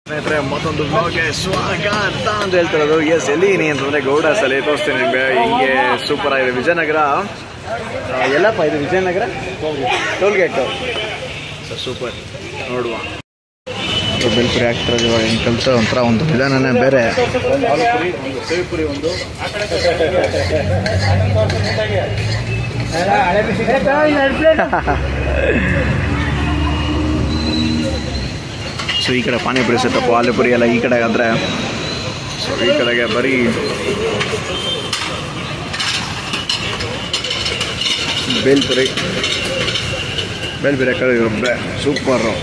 ಸ್ನೇಹಿತರೆ ಮತ್ತೊಂದು ಬ್ಲಾಗ್ಗೆ ಸ್ವಾಗತ ಅಂತ ಹೇಳ್ತಿರೋದು. ಎಸ್ ಎಲ್ಲಿನಿ ಅಂತಂದ್ರೆ ಗೌಡಾಸಲ್ಲಿ ತೋರಿಸ್ತೀನಿ ನಿಮಗೆ. ಹಿಂಗೆ ಸೂಪರ್ ಆಗಿದೆ ವಿಜಯನಗರ. ಎಲ್ಲಪ್ಪ ಇದು ವಿಜಯನಗರ ಟೋಲ್ಗೇಟು. ಸೊ ಸೂಪರ್ ನೋಡುವ. ಬೇಲ್ಪುರಿ ಆಗ್ತಿರೋದು ಇವಾಗ ಹಿಂಗೆ ಕಲಿಸೋ ಒಂಥರ ಒಂದು ವಿಧಾನನೇ ಬೇರೆ. ಹಾಲುಪುರಿ ಒಂದು ಸೇವುಪುರಿ ಒಂದು ಸೊ ಈ ಕಡೆ ಪಾನಿಪುರಿ ಸೆಟಪ್ಪು, ಆಲೂಪುರಿ ಎಲ್ಲ ಈ ಕಡೆಗೆ ಆದರೆ, ಸೊ ಈ ಕಡೆಗೆ ಬರೀ ಬೇಲ್ಪುರಿ ಕಡೆ ಸೂಪರು.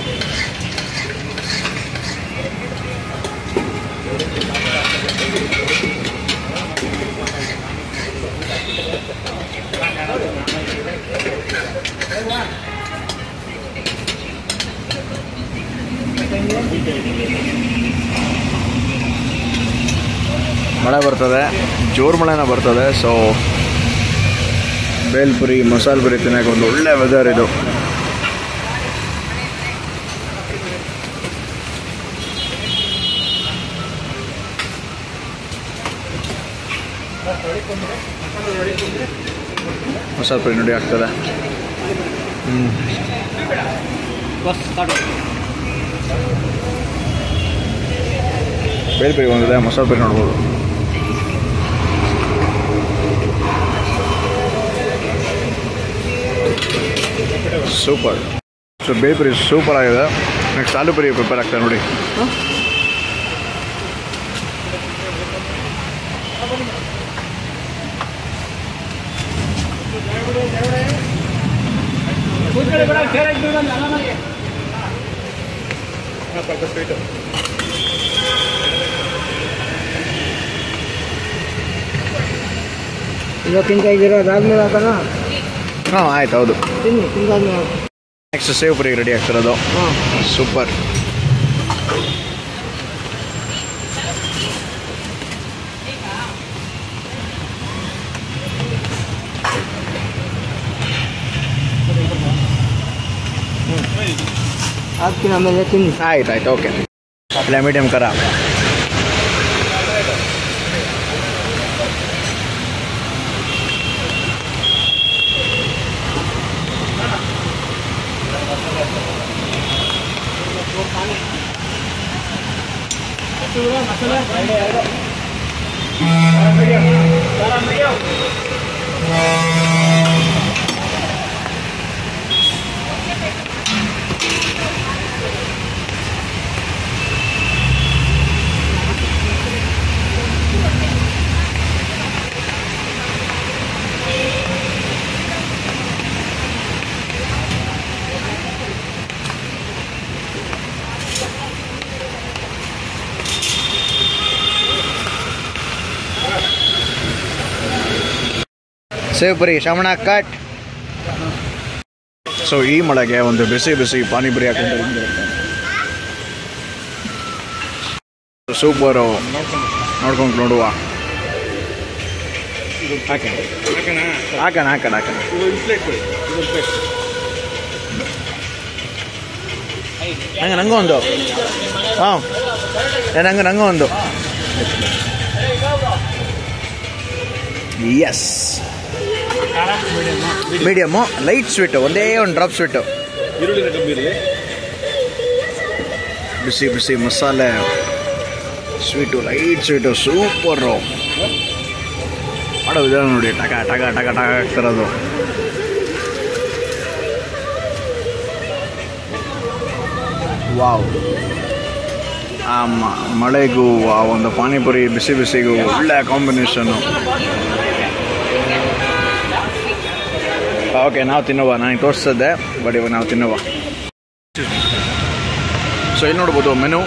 ಮಳೆ ಬರ್ತದೆ, ಜೋರು ಮಳೆನ ಬರ್ತದೆ. ಸೊ ಬೇಲ್ಪುರಿ ಮಸಾಲೆ ಪುರಿ ತಿನ್ನೋಕೆ ಒಂದು ಒಳ್ಳೆ ವೆದರ್ ಇದು. ಮಸಾಲೆ ಪುರಿ ನೋಡಿ ಆಗ್ತದೆ. ಬೇಲ್ಪುರಿ ಬಂದಿದೆ, ಮಸಾಲೆ ಪುರಿ ನೋಡ್ಬೋದು. ಸೂಪರ್. ಸೊ ಬೇಲ್ಪುರಿ ಸೂಪರ್ ಆಗಿದೆ. ನೆಕ್ಸ್ಟ್ ಆಲೂಪುರಿ ಪ್ರಿಪೇರ್ ಆಗ್ತದೆ ನೋಡಿ. ಹಾಂ ಆಯ್ತು, ಹೌದು. ನೆಕ್ಸ್ಟ್ ಸೇವ್ ಪುರಿ ರೆಡಿ ಆಗ್ತಿರೋದು. ಸೂಪರ್. ಆಯ್ತು ಓಕೆ. ಇಲ್ಲ ಮೀಡಿಯಮ್ ಖಾರ. ಸೇವ್ ಪುರಿ ಶ್ರವಣ ಕಟ್. ಸೊ ಈ ಮಳೆಗೆ ಒಂದು ಬಿಸಿ ಬಿಸಿ ಪಾನಿಪುರಿ ಹಾಕೊಂಡು ಸೂಪರು. ನೋಡ್ಕೊಂಡು ನೋಡುವ. ಹಾಕೋಣ ನಂಗೂ ಒಂದು. ಹಾಂ ನಂಗೂ ಒಂದು. ಎಸ್ ಮೀಡಿಯಮ್ಮು, ಲೈಟ್ ಸ್ವೀಟು, ಒಂದೇ ಒಂದು ಡ್ರಾಪ್ ಸ್ವೀಟು. ಬಿಸಿ ಬಿಸಿ ಮಸಾಲೆ ಸ್ವೀಟು, ಲೈಟ್ ಸ್ವೀಟು, ಸೂಪರು. ಮಾಡೋ ವಿಧಾನ ನೋಡಿ. ಟಕ ಟಕ ಟಕ ಟಕ ಆಗ್ತಿರೋದು. ವಾವ್. ಆ ಮಳೆಗೂ ಆ ಒಂದು ಪಾನಿಪುರಿ ಬಿಸಿ ಬಿಸಿಗೂ ಒಳ್ಳೆ ಕಾಂಬಿನೇಷನ್ನು. ಓಕೆ, ನಾವು ತಿನ್ನುವ. ನನಗೆ ತೋರಿಸ್ತದೆ, ಬಟ್ ಇವಾಗ ನಾವು ತಿನ್ನುವ. ಸೊ ಇಲ್ಲಿ ನೋಡ್ಬೋದು ಮೆನು.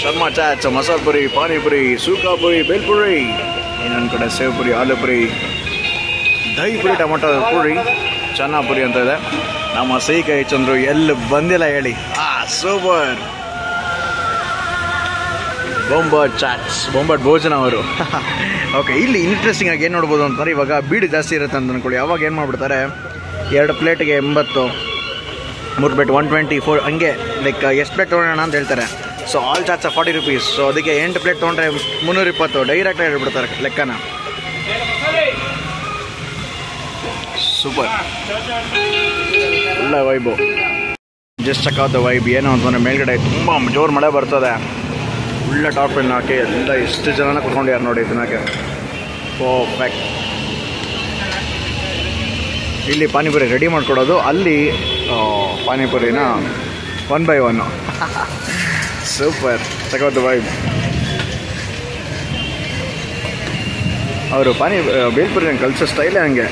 ಶರ್ಮಾ ಚಾಟ್ಸ್, ಮಸಾಲೆ ಪುರಿ, ಪಾನಿಪುರಿ, ಸೂಕಾ ಪುರಿ, ಬೇಲ್ಪುರಿ, ಇನ್ನೊಂದು ಕಡೆ ಸೇವ್ ಪುರಿ, ಆಲೂಪುರಿ, ದಹಿ ಪುರಿ, ಟೊಮೊಟೊ ಪುರಿ, ಚೆನ್ನ ಪುರಿ ಅಂತ ಇದೆ. ನಮ್ಮ ಸಿಹಿ ಚಂದ್ರು ಎಲ್ಲಿ ಬಂದಿಲ್ಲ ಹೇಳಿ. ಸೂಪರ್. ಬೊಂಬಾಟ್ ಚಾಟ್ಸ್, ಬೊಂಬಾಟ್ ಭೋಜನ ಅವರು. ಓಕೆ, ಇಲ್ಲಿ ಇಂಟ್ರೆಸ್ಟಿಂಗ್ ಆಗಿ ಏನು ನೋಡ್ಬೋದು ಅಂತಂದರೆ, ಇವಾಗ ಬೀಡು ಜಾಸ್ತಿ ಇರುತ್ತೆ ಅಂತ ಅಂದ್ಕೊಳ್ಳಿ. ಅವಾಗ ಏನು ಮಾಡಿಬಿಡ್ತಾರೆ, 2 ಪ್ಲೇಟ್ಗೆ 80, 3 ಪ್ಲೇಟ್ 124 ಹಂಗೆ ಲೈಕ್ ಎಷ್ಟು ಪ್ಲೇಟ್ ತೊಗೊಳ್ಳೋಣ ಅಂತ ಹೇಳ್ತಾರೆ. So all chats 40 rupees. So ಅದಕ್ಕೆ 8 ಪ್ಲೇಟ್ ತೊಗೊಂಡ್ರೆ 320 ಡೈರೆಕ್ಟಾಗಿ ಹೇಳ್ಬಿಡ್ತಾರೆ ಲೆಕ್ಕನ. ಸೂಪರ್, ಒಳ್ಳೆ vibe. Just check out the vibe. ಏನು ಅಂತಂದರೆ ಮೇಲ್ಗಡೆ ತುಂಬ ಜೋರು ಮಳೆ ಬರ್ತದೆ. ಒಳ್ಳೆ ಟಾರ್ಪೆಲ್ ಹಾಕಿ ಎಲ್ಲ ಎಷ್ಟು ಜನನ ಕುತ್ಕೊಂಡಿದ್ದಾರೆ ನೋಡಿ ಇದನ್ನಾಕೆ. ಪರ್ಫೆಕ್ಟ್. ಇಲ್ಲಿ ಪಾನಿಪುರಿ ರೆಡಿ ಮಾಡ್ಕೊಡೋದು, ಅಲ್ಲಿ ಪಾನಿಪುರಿನ 1 by 1. Super, check out the vibe. ಅವರು ಬೇಲ್ಪುರಿನ ಕಲಿಸೋ ಸ್ಟೈಲೇ ಹಂಗೆ.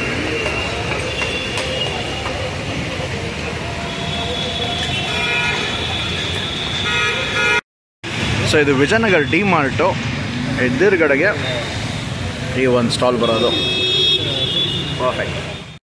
ಸೊ ಇದು ವಿಜಯನಗರ ಡಿ ಮಾರ್ಟು ಎದುರುಗಡೆಗೆ ಈ ಒಂದು ಸ್ಟಾಲ್ ಬರೋದು. ಪರ್ಫೆಕ್ಟ್.